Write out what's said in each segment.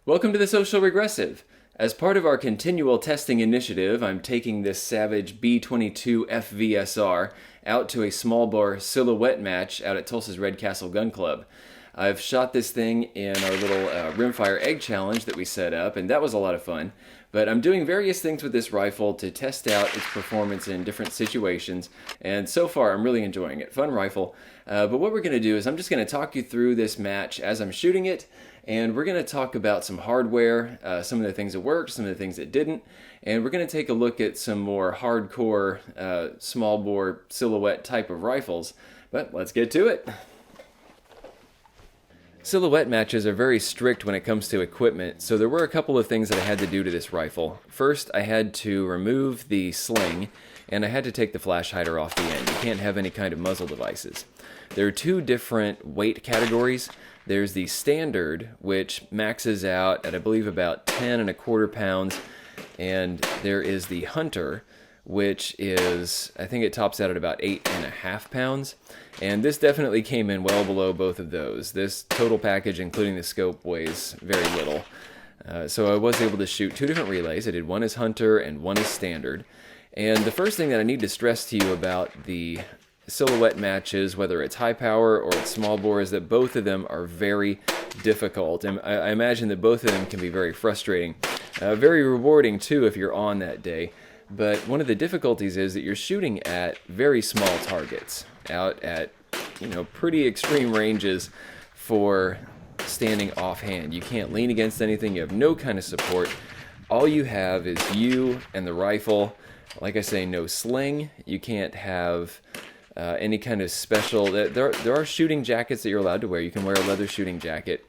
Welcome to the Social Regressive. As part of our continual testing initiative, I'm taking this Savage B22 FV-SR out to a Smallbore Silhouette Match out at Tulsa's Red Castle Gun Club. I've shot this thing in our little rimfire egg challenge that we set up, and that was a lot of fun. But I'm doing various things with this rifle to test out its performance in different situations, and so far I'm really enjoying it. Fun rifle. But what we're going to do is I'm just going to talk you through this match as I'm shooting it, and we're going to talk about some hardware, some of the things that worked, some of the things that didn't, and we're going to take a look at some more hardcore small bore silhouette type of rifles. But let's get to it. Silhouette matches are very strict when it comes to equipment, so there were a couple of things that I had to do to this rifle. First, I had to remove the sling, and I had to take the flash hider off the end. You can't have any kind of muzzle devices. There are two different weight categories. There's the standard, which maxes out at I believe about 10.25 pounds, and there is the hunter, which is, I think it tops out at about 8.5 pounds. And this definitely came in well below both of those. This total package, including the scope, weighs very little. So I was able to shoot two different relays. I did one as hunter and one as standard. And the first thing that I need to stress to you about the silhouette matches, whether it's high power or it's small bore, is that both of them are very difficult. And I imagine that both of them can be very frustrating. Very rewarding too if you're on that day. But one of the difficulties is that you're shooting at very small targets, out at, pretty extreme ranges for standing offhand. You can't lean against anything, you have no kind of support. All you have is you and the rifle. Like I say, no sling. You can't have any kind of special... There are shooting jackets that you're allowed to wear. You can wear a leather shooting jacket,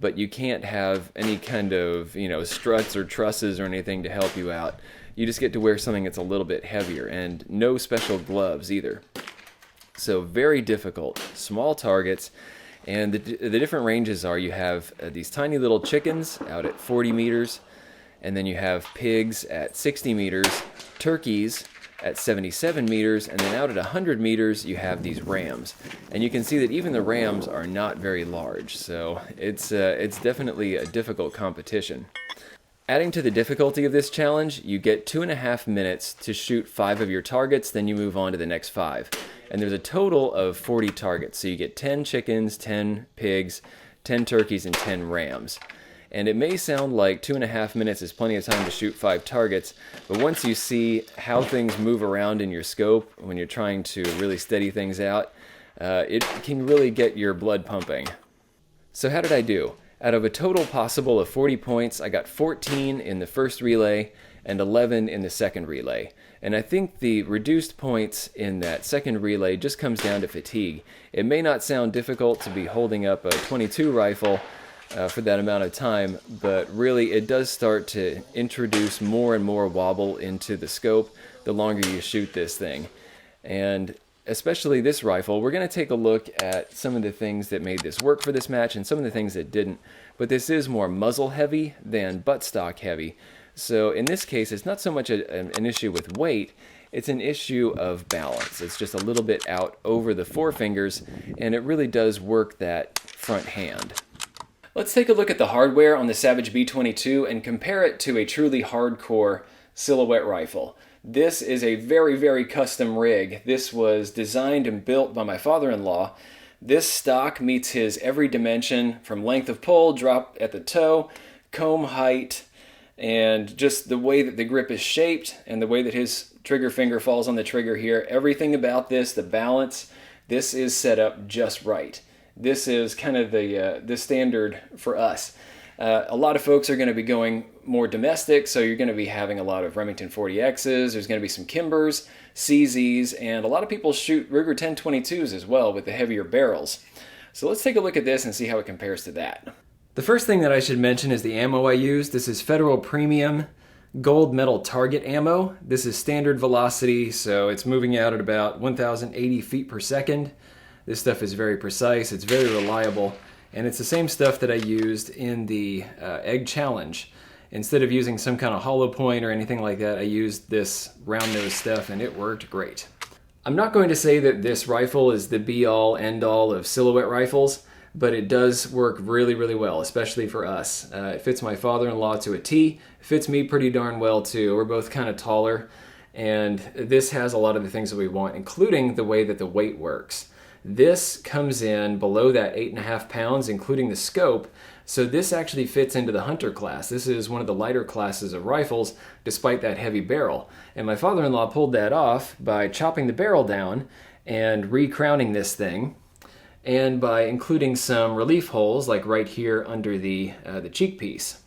but you can't have any kind of, struts or trusses or anything to help you out. You just get to wear something that's a little bit heavier, and no special gloves either. So very difficult. Small targets, and the different ranges are you have these tiny little chickens out at 40 meters, and then you have pigs at 60 meters, turkeys at 77 meters, and then out at 100 meters you have these rams. And you can see that even the rams are not very large, so it's definitely a difficult competition. Adding to the difficulty of this challenge, you get 2.5 minutes to shoot 5 of your targets, then you move on to the next 5. And there's a total of 40 targets, so you get 10 chickens, 10 pigs, 10 turkeys, and 10 rams. And it may sound like 2.5 minutes is plenty of time to shoot 5 targets, but once you see how things move around in your scope when you're trying to really steady things out, it can really get your blood pumping. So how did I do? Out of a total possible of 40 points, I got 14 in the first relay and 11 in the second relay. And I think the reduced points in that second relay just comes down to fatigue. It may not sound difficult to be holding up a .22 rifle for that amount of time, but really it does start to introduce more and more wobble into the scope the longer you shoot this thing. And especially this rifle, we're going to take a look at some of the things that made this work for this match and some of the things that didn't. But this is more muzzle heavy than buttstock heavy. So in this case, it's not so much an issue with weight, it's an issue of balance. It's just a little bit out over the forefingers, and it really does work that front hand. Let's take a look at the hardware on the Savage B22 and compare it to a truly hardcore silhouette rifle. This is a very, very custom rig. This was designed and built by my father-in-law. This stock meets his every dimension, from length of pull, drop at the toe, comb height, and just the way that the grip is shaped and the way that his trigger finger falls on the trigger here. Everything about this, the balance, this is set up just right. This is kind of the standard for us. A lot of folks are going to be going more domestic, so you're going to be having a lot of Remington 40Xs, there's going to be some Kimbers, CZs, and a lot of people shoot Ruger 1022s as well with the heavier barrels. So let's take a look at this and see how it compares to that. The first thing that I should mention is the ammo I use. This is Federal Premium Gold Metal Target ammo. This is standard velocity, so it's moving out at about 1,080 feet per second. This stuff is very precise, it's very reliable. And it's the same stuff that I used in the egg challenge. Instead of using some kind of hollow point or anything like that, I used this round nose stuff and it worked great. I'm not going to say that this rifle is the be-all, end-all of silhouette rifles, but it does work really, really well, especially for us. It fits my father-in-law to a T. It fits me pretty darn well too. We're both kind of taller, and this has a lot of the things that we want, including the way that the weight works. This comes in below that 8.5 pounds, including the scope, so this actually fits into the hunter class. This is one of the lighter classes of rifles, despite that heavy barrel. And my father-in-law pulled that off by chopping the barrel down and re-crowning this thing, and by including some relief holes, like right here under the cheek piece.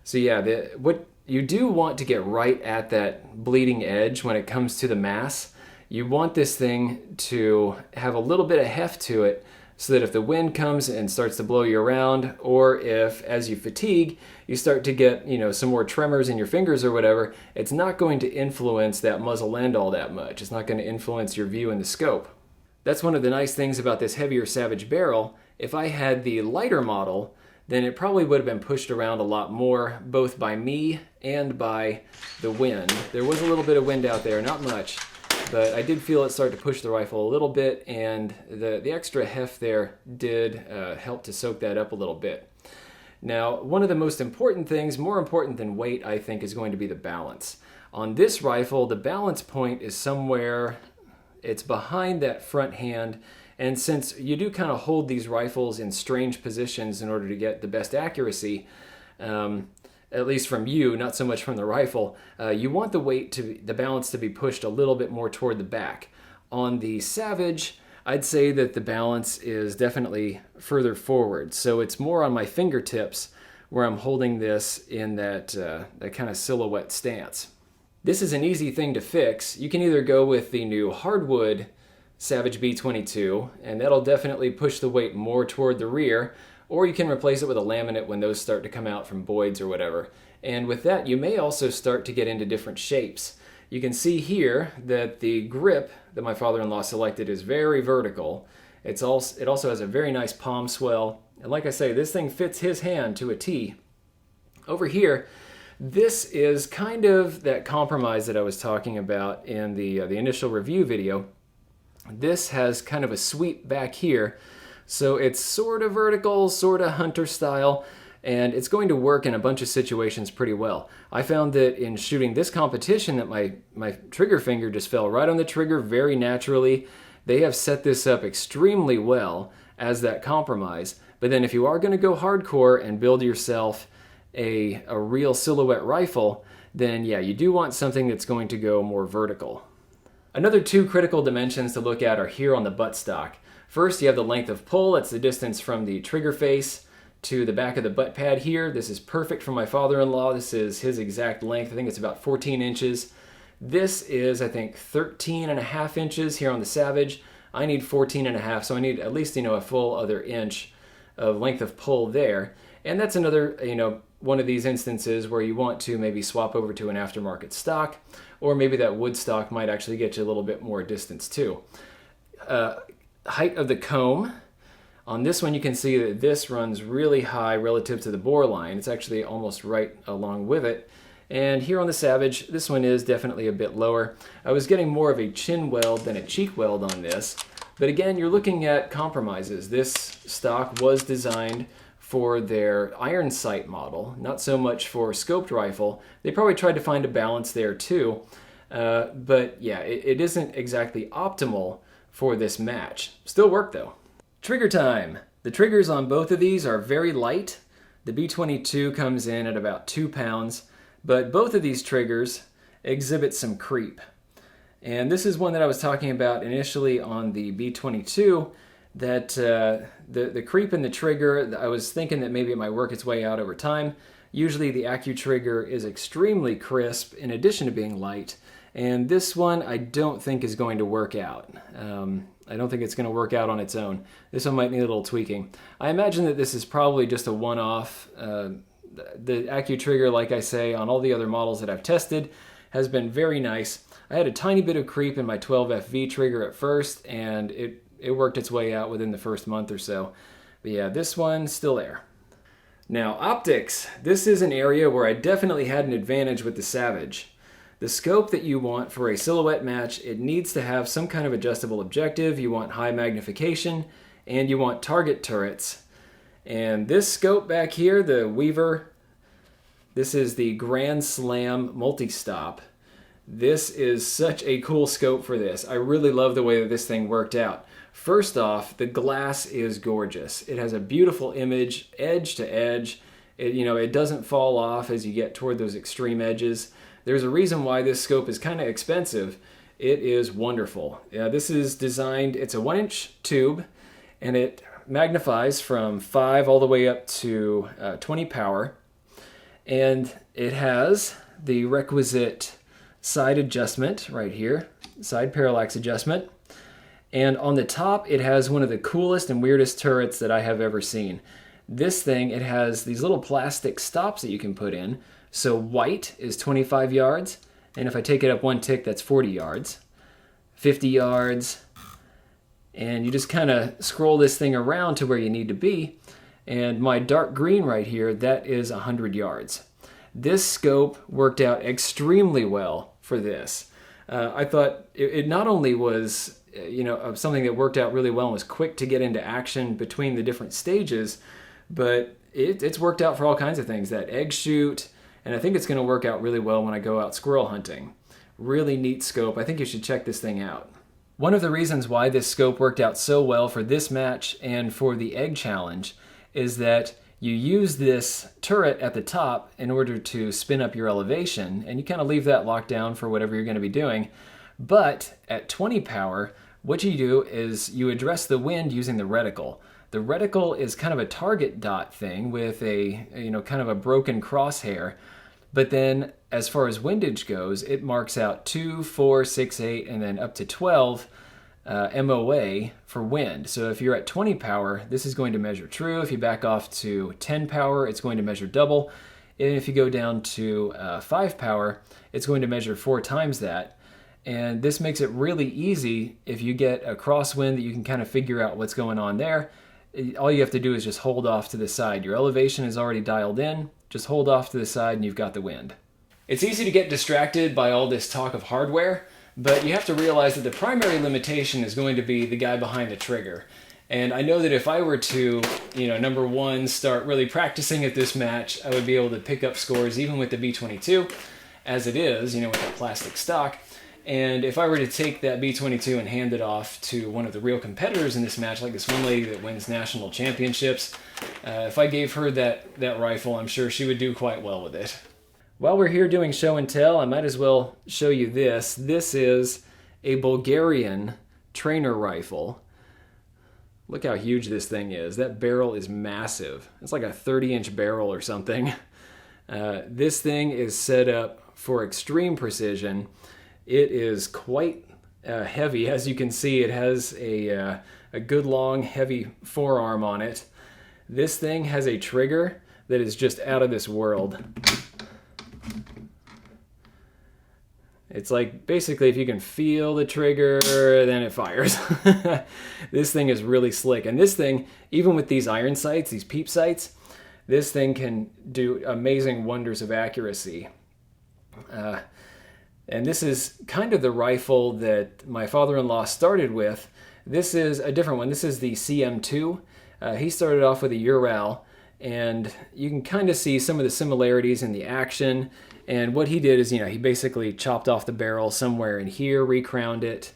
So yeah, what you do want to get right at that bleeding edge when it comes to the mass. You want this thing to have a little bit of heft to it, so that if the wind comes and starts to blow you around, or if as you fatigue, you start to get, some more tremors in your fingers or whatever, it's not going to influence that muzzle end all that much. It's not going to influence your view in the scope. That's one of the nice things about this heavier Savage barrel. If I had the lighter model, then it probably would have been pushed around a lot more, both by me and by the wind. There was a little bit of wind out there, not much, but I did feel it start to push the rifle a little bit, and the extra heft there did help to soak that up a little bit. Now, one of the most important things, more important than weight, I think, is going to be the balance. On this rifle, the balance point is somewhere, it's behind that front hand, and since you do kind of hold these rifles in strange positions in order to get the best accuracy, at least from you, not so much from the rifle, you want the balance to be pushed a little bit more toward the back. On the Savage, I'd say that the balance is definitely further forward, so it's more on my fingertips where I'm holding this in that kind of silhouette stance. This is an easy thing to fix. You can either go with the new hardwood Savage B22, and that'll definitely push the weight more toward the rear, or you can replace it with a laminate when those start to come out from Boyds or whatever. And with that, you may also start to get into different shapes. You can see here that the grip that my father-in-law selected is very vertical. It also has a very nice palm swell, and like I say, this thing fits his hand to a T. Over here, this is kind of that compromise that I was talking about in the initial review video. This has kind of a sweep back here, so it's sort of vertical, sort of hunter style, and it's going to work in a bunch of situations pretty well. I found that in shooting this competition that my trigger finger just fell right on the trigger very naturally. They have set this up extremely well as that compromise, but then if you are going to go hardcore and build yourself a real silhouette rifle, then yeah, you do want something that's going to go more vertical. Another two critical dimensions to look at are here on the buttstock. First, you have the length of pull. That's the distance from the trigger face to the back of the butt pad here. This is perfect for my father-in-law. This is his exact length. I think it's about 14 inches. This is, I think, 13.5 inches here on the Savage. I need 14.5, so I need at least, a full other inch of length of pull there. And that's another, one of these instances where you want to maybe swap over to an aftermarket stock, or maybe that wood stock might actually get you a little bit more distance too. Height of the comb. On this one, you can see that this runs really high relative to the bore line. It's actually almost right along with it. And here on the Savage, this one is definitely a bit lower. I was getting more of a chin weld than a cheek weld on this. But again, you're looking at compromises. This stock was designed for their iron sight model, not so much for scoped rifle. They probably tried to find a balance there too. But yeah, it isn't exactly optimal for this match. Still work though. Trigger time. The triggers on both of these are very light. The B22 comes in at about 2 pounds, but both of these triggers exhibit some creep. And this is one that I was talking about initially on the B22, that the creep in the trigger, I was thinking that maybe it might work its way out over time. Usually the Accu-Trigger is extremely crisp in addition to being light, and this one I don't think is going to work out. I don't think it's going to work out on its own. This one might need a little tweaking. I imagine that this is probably just a one-off. The Accu-Trigger, like I say, on all the other models that I've tested, has been very nice. I had a tiny bit of creep in my 12 FV trigger at first, and it worked its way out within the first month or so. But yeah, this one's still there. Now, optics. This is an area where I definitely had an advantage with the Savage. The scope that you want for a silhouette match, it needs to have some kind of adjustable objective. You want high magnification, and you want target turrets. And this scope back here, the Weaver, this is the Grand Slam multi-stop. This is such a cool scope for this. I really love the way that this thing worked out. First off, the glass is gorgeous. It has a beautiful image, edge to edge. It doesn't fall off as you get toward those extreme edges. There's a reason why this scope is kind of expensive. It is wonderful. This is designed, it's a 1-inch tube, and it magnifies from 5 all the way up to 20 power. And it has the requisite side adjustment right here, side parallax adjustment. And on the top, it has one of the coolest and weirdest turrets that I have ever seen. This thing, it has these little plastic stops that you can put in. So white is 25 yards, and if I take it up 1 tick, that's 40 yards, 50 yards, and you just kind of scroll this thing around to where you need to be. And my dark green right here, that is 100 yards. This scope worked out extremely well for this. I thought it not only was something that worked out really well and was quick to get into action between the different stages, but it's worked out for all kinds of things. That egg shoot, and I think it's going to work out really well when I go out squirrel hunting. Really neat scope. I think you should check this thing out. One of the reasons why this scope worked out so well for this match and for the egg challenge is that you use this turret at the top in order to spin up your elevation, and you kind of leave that locked down for whatever you're going to be doing. But at 20 power, what you do is you address the wind using the reticle. The reticle is kind of a target dot thing with a kind of a broken crosshair. But then as far as windage goes, it marks out 2, 4, 6, 8, and then up to 12 MOA for wind. So if you're at 20 power, this is going to measure true. If you back off to 10 power, it's going to measure double. And if you go down to 5 power, it's going to measure 4 times that. And this makes it really easy if you get a crosswind that you can kind of figure out what's going on there. All you have to do is just hold off to the side. Your elevation is already dialed in. Just hold off to the side and you've got the wind. It's easy to get distracted by all this talk of hardware, but you have to realize that the primary limitation is going to be the guy behind the trigger. And I know that if I were to, number one, start really practicing at this match, I would be able to pick up scores even with the B22, as it is, with that plastic stock. And if I were to take that B22 and hand it off to one of the real competitors in this match, like this one lady that wins national championships, if I gave her that rifle, I'm sure she would do quite well with it. While we're here doing show and tell, I might as well show you this. This is a Bulgarian trainer rifle. Look how huge this thing is. That barrel is massive. It's like a 30-inch barrel or something. This thing is set up for extreme precision. It is quite heavy. As you can see, it has a good long, heavy forearm on it. This thing has a trigger that is just out of this world. It's like, basically, if you can feel the trigger, then it fires. This thing is really slick. And this thing, even with these iron sights, these peep sights, this thing can do amazing wonders of accuracy. And this is kind of the rifle that my father-in-law started with. This is a different one. This is the CM2. He started off with a Ural, and you can kind of see some of the similarities in the action. And what he did is, he basically chopped off the barrel somewhere in here, recrowned it.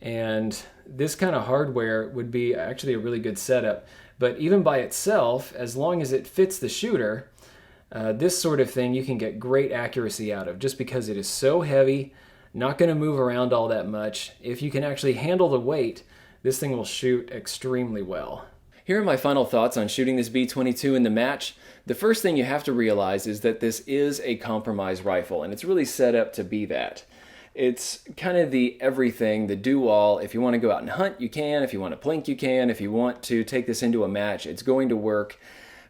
And this kind of hardware would be actually a really good setup. But even by itself, as long as it fits the shooter, this sort of thing you can get great accuracy out of just because it is so heavy, not going to move around all that much. If you can actually handle the weight, this thing will shoot extremely well. Here are my final thoughts on shooting this B22 in the match. The first thing you have to realize is that this is a compromise rifle, and it's really set up to be that. It's kind of the everything, the do-all. If you want to go out and hunt, you can. If you want to plink, you can. If you want to take this into a match, it's going to work.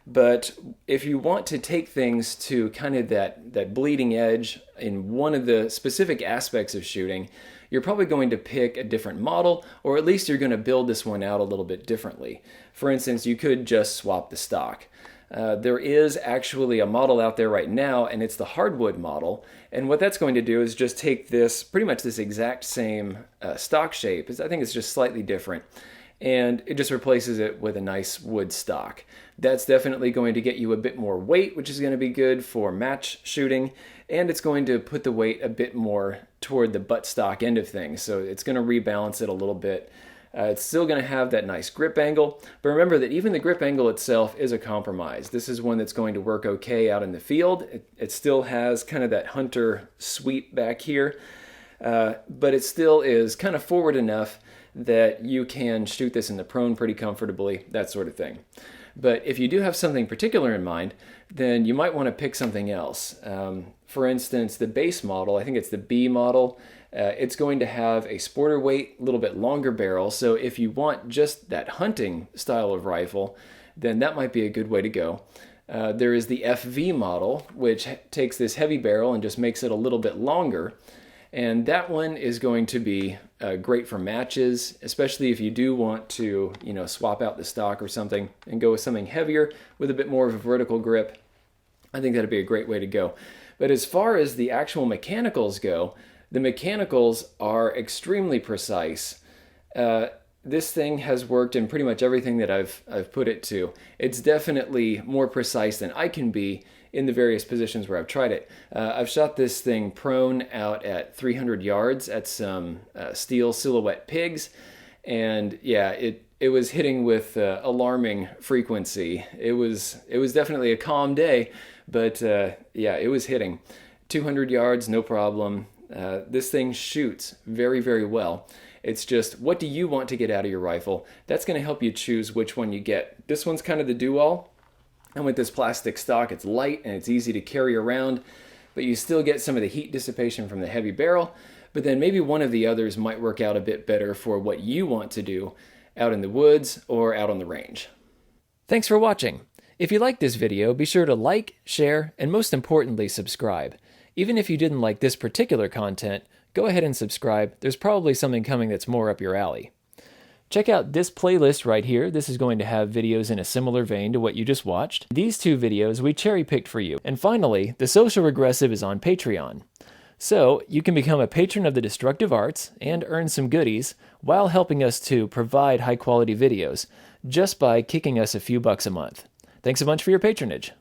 But if you want to take things to kind of that bleeding edge in one of the specific aspects of shooting, you're probably going to pick a different model, or at least you're going to build this one out a little bit differently. For instance, you could just swap the stock. There is actually a model out there right now, and it's the hardwood model. And what that's going to do is just take this, pretty much this exact same stock shape. I think it's just slightly different. and it just replaces it with a nice wood stock. That's definitely going to get you a bit more weight, which is going to be good for match shooting, and it's going to put the weight a bit more toward the buttstock end of things, so it's going to rebalance it a little bit. It's still going to have that nice grip angle, but remember that even the grip angle itself is a compromise. This is one that's going to work okay out in the field. It still has kind of that hunter sweep back here, but it still is kind of forward enough that you can shoot this in the prone pretty comfortably, that sort of thing. But if you do have something particular in mind, then you might want to pick something else. For instance, the base model, I think it's the B model, it's going to have a sporter weight, a little bit longer barrel, so if you want just that hunting style of rifle, then that might be a good way to go. There is the FV model, which takes this heavy barrel and just makes it a little bit longer, and that one is going to be great for matches, especially if you do want to, swap out the stock or something and go with something heavier with a bit more of a vertical grip. I think that'd be a great way to go. But as far as the actual mechanicals go, the mechanicals are extremely precise. This thing has worked in pretty much everything that I've put it to. It's definitely more precise than I can be in the various positions where I've tried it. I've shot this thing prone out at 300 yards at some steel silhouette pigs, and yeah, it was hitting with alarming frequency. It was definitely a calm day, but yeah, it was hitting. 200 yards, no problem. This thing shoots very, very well. It's just, what do you want to get out of your rifle? That's going to help you choose which one you get. This one's kind of the do-all. And with this plastic stock, it's light and it's easy to carry around, but you still get some of the heat dissipation from the heavy barrel. But then maybe one of the others might work out a bit better for what you want to do out in the woods or out on the range. Thanks for watching. If you liked this video, be sure to like, share, and most importantly, subscribe. Even if you didn't like this particular content, go ahead and subscribe. There's probably something coming that's more up your alley. Check out this playlist right here. This is going to have videos in a similar vein to what you just watched. These two videos we cherry-picked for you. And finally, the Social Regressive is on Patreon. So you can become a patron of the Destructive Arts and earn some goodies while helping us to provide high-quality videos just by kicking us a few bucks a month. Thanks a bunch for your patronage.